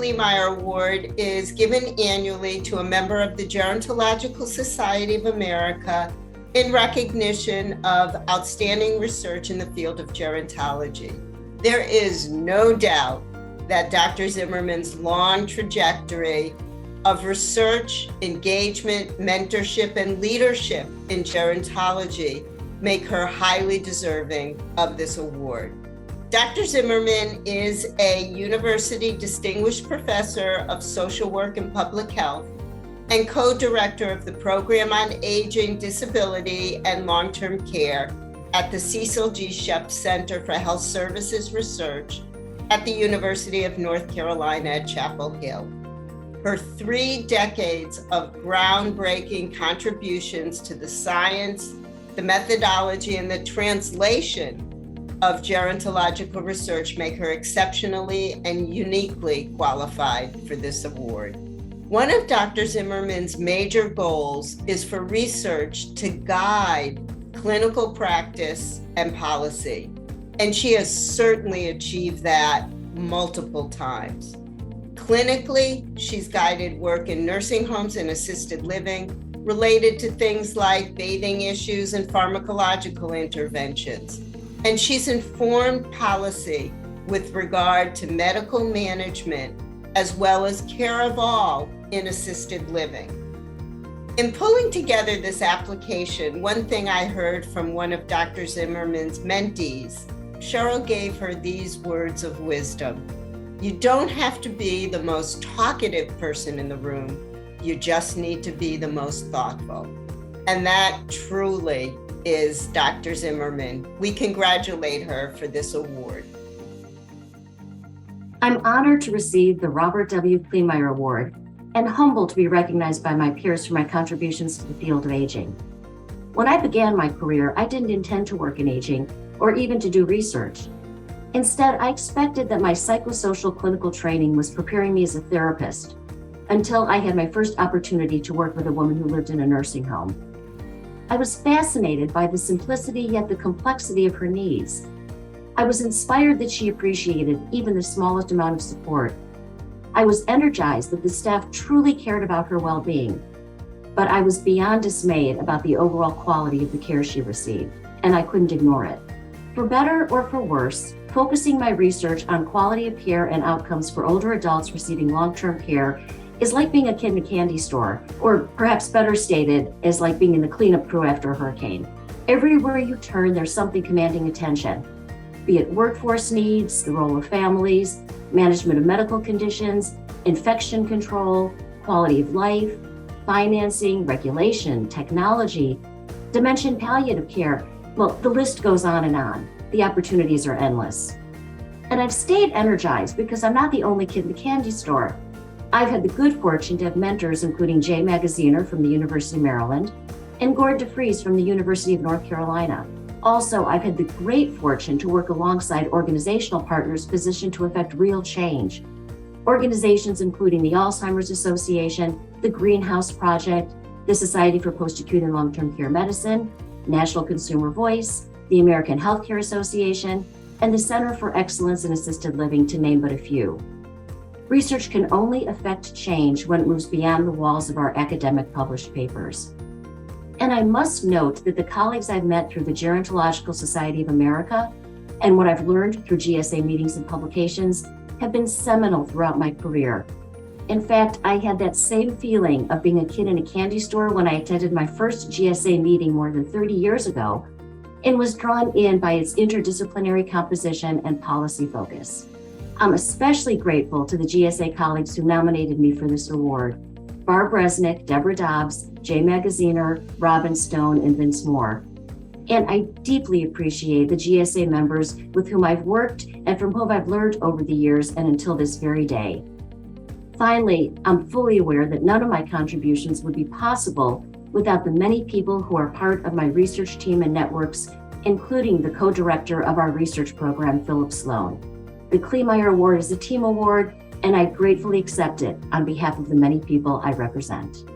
Kleemeier Award is given annually to a member of the Gerontological Society of America in recognition of outstanding research in the field of gerontology. There is no doubt that Dr. Zimmerman's long trajectory of research, engagement, mentorship, and leadership in gerontology make her highly deserving of this award. Dr. Zimmerman is a University Distinguished Professor of Social Work and Public Health and co-director of the Program on Aging, Disability, and Long-Term Care at the Cecil G. Shep Center for Health Services Research at the University of North Carolina at Chapel Hill. Her 3 decades of groundbreaking contributions to the science, the methodology, and the translation of gerontological research make her exceptionally and uniquely qualified for this award. One of Dr. Zimmerman's major goals is for research to guide clinical practice and policy, and she has certainly achieved that multiple times. Clinically, she's guided work in nursing homes and assisted living related to things like bathing issues and pharmacological interventions. And she's informed policy with regard to medical management as well as care of all in assisted living. In pulling together this application, one thing I heard from one of Dr. Zimmerman's mentees, Sheryl gave her these words of wisdom. You don't have to be the most talkative person in the room. You just need to be the most thoughtful. And that truly is Dr. Zimmerman. We congratulate her for this award. I'm honored to receive the Robert W. Kleemeier Award and humbled to be recognized by my peers for my contributions to the field of aging. When I began my career, I didn't intend to work in aging or even to do research. Instead, I expected that my psychosocial clinical training was preparing me as a therapist until I had my first opportunity to work with a woman who lived in a nursing home. I was fascinated by the simplicity yet the complexity of her needs. I was inspired that she appreciated even the smallest amount of support. I was energized that the staff truly cared about her well-being, but I was beyond dismayed about the overall quality of the care she received, and I couldn't ignore it. For better or for worse, focusing my research on quality of care and outcomes for older adults receiving long-term care is like being a kid in a candy store, or perhaps better stated, is like being in the cleanup crew after a hurricane. Everywhere you turn, there's something commanding attention, be it workforce needs, the role of families, management of medical conditions, infection control, quality of life, financing, regulation, technology, dementia and palliative care. Well, the list goes on and on. The opportunities are endless. And I've stayed energized because I'm not the only kid in the candy store. I've had the good fortune to have mentors including Jay Magaziner from the University of Maryland and Gord DeFries from the University of North Carolina. Also, I've had the great fortune to work alongside organizational partners positioned to effect real change. Organizations including the Alzheimer's Association, the Greenhouse Project, the Society for Post-Acute and Long-Term Care Medicine, National Consumer Voice, the American Healthcare Association, and the Center for Excellence in Assisted Living, to name but a few. Research can only affect change when it moves beyond the walls of our academic published papers. And I must note that the colleagues I've met through the Gerontological Society of America and what I've learned through GSA meetings and publications have been seminal throughout my career. In fact, I had that same feeling of being a kid in a candy store when I attended my first GSA meeting more than 30 years ago and was drawn in by its interdisciplinary composition and policy focus. I'm especially grateful to the GSA colleagues who nominated me for this award: Barb Resnick, Deborah Dobbs, Jay Magaziner, Robin Stone, and Vince Moore. And I deeply appreciate the GSA members with whom I've worked and from whom I've learned over the years and until this very day. Finally, I'm fully aware that none of my contributions would be possible without the many people who are part of my research team and networks, including the co-director of our research program, Philip Sloan. The Kleemeier Award is a team award, and I gratefully accept it on behalf of the many people I represent.